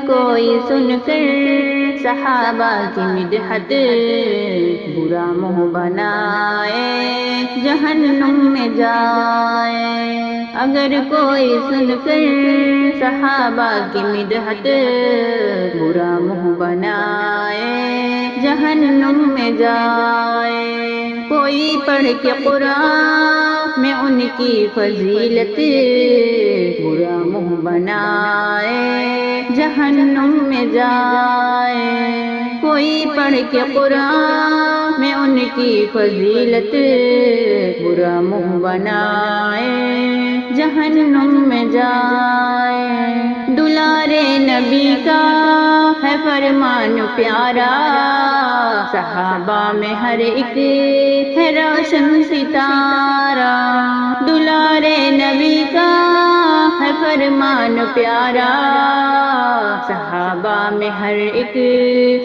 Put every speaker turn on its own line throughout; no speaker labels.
کوئی سن کر صحابہ کی مدحت برا منہ بنائے جہنم میں جائے۔ اگر کوئی سن کر صحابہ کی مدحت برا منہ بنائے جہنم میں جائے۔ کوئی پڑھ کے قرآن میں ان کی فضیلت برا منہ بنائے جہنم میں جائے۔ کوئی پڑھ کے قرآن میں ان کی فضیلت برا منہ بنائے جہنم میں جائے۔ دلارے نبی کا ہے فرمان پیارا، صحابہ میں ہر ایک ہے روشن ستارہ۔ دلارے نبی کا ہے فرمان پیارا، صحابہ میں ہر ایک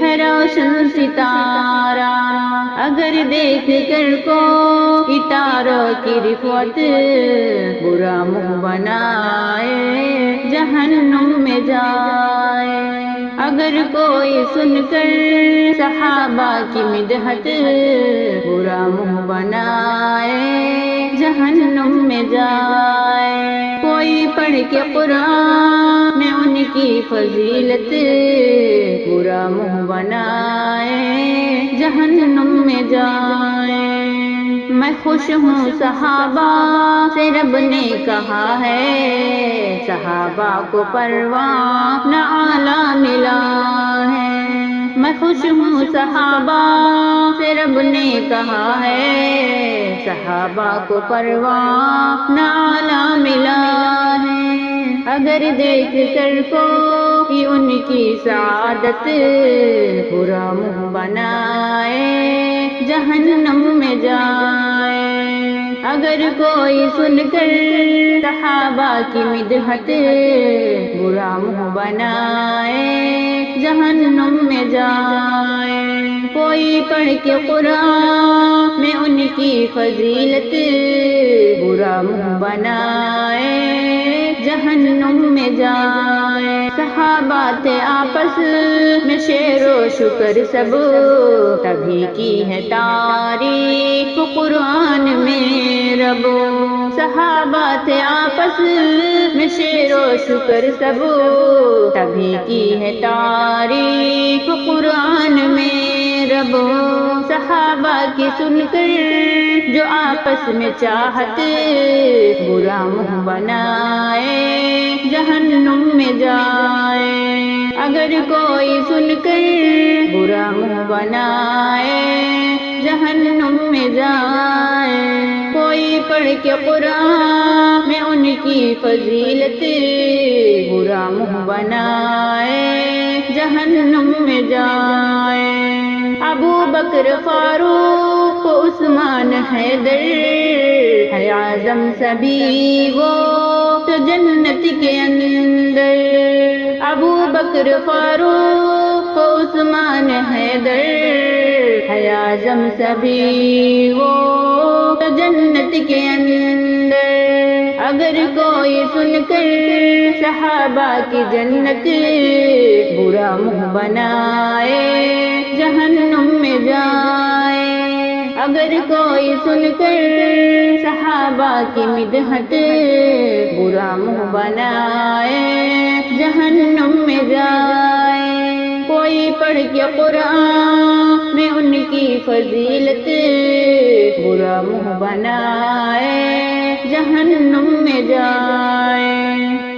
ہے روشن ستارہ۔ اگر دیکھ کر کوئی تاروں کی رفعت برا منہ بنائے جہنم میں جائے۔ اگر کوئی سن کر صحابہ کی مدحت برا منہ بنائے جہنم میں جائے۔ کوئی پڑھ کے قرآن میں ان کی فضیلت برا منہ بنائے جہنم میں جائے۔ میں خوش ہوں صحابہ سے رب نے کہا ہے، صحابہ کو پروانہ اعلیٰ ملا ہے۔ میں خوش ہوں صحابہ سے رب نے کہا ہے، صحابہ کو پروانہ اعلیٰ ملا ہے۔ اگر دیکھ کر کوئی ان کی سعادت برا منہ بنائے جہنم میں جائے۔ اگر کوئی سن کر صحابہ کی مدحت برا منہ بنائے جہنم میں جائے۔ کوئی پڑھ کے قرآن میں ان کی فضیلت برا منہ بنائے جہنم میں جائے۔ صحابہ تھے آپس میں شعر و شکر سب، تبھی کی ہے تعریف قرآن میں رب۔ صحابہ تھے آپس میں شعر و شکر سب، تبھی کی ہے تعریف قرآن میں رب۔ صحابہ کی سن کر جو آپس میں چاہت برا منہ بنائے جہنم میں جائے۔ اگر کوئی سن کر برا منہ بنائے جہنم میں جائے۔ کوئی پڑھ کے قرآن میں ان کی فضیلت برا منہ بنائے جہنم میں جائے۔ ابو بکر فاروق عثمان حیدر ہے اعظم سبھی وہ تو جنت کے اندر۔ ابو بکر فاروق عثمان حیدر ہے اعظم سبھی وہ تو جنت کے اندر۔ اگر کوئی سن کر صحابہ کی جنت برا منہ بنائے جہنم میں جائے۔ اگر کوئی سن کر صحابہ کی مدحت برا منہ بنائے جہنم میں جائے۔ کوئی پڑھ کے قرآن میں ان کی فضیلت برا منہ بنائے جہنم میں جائے۔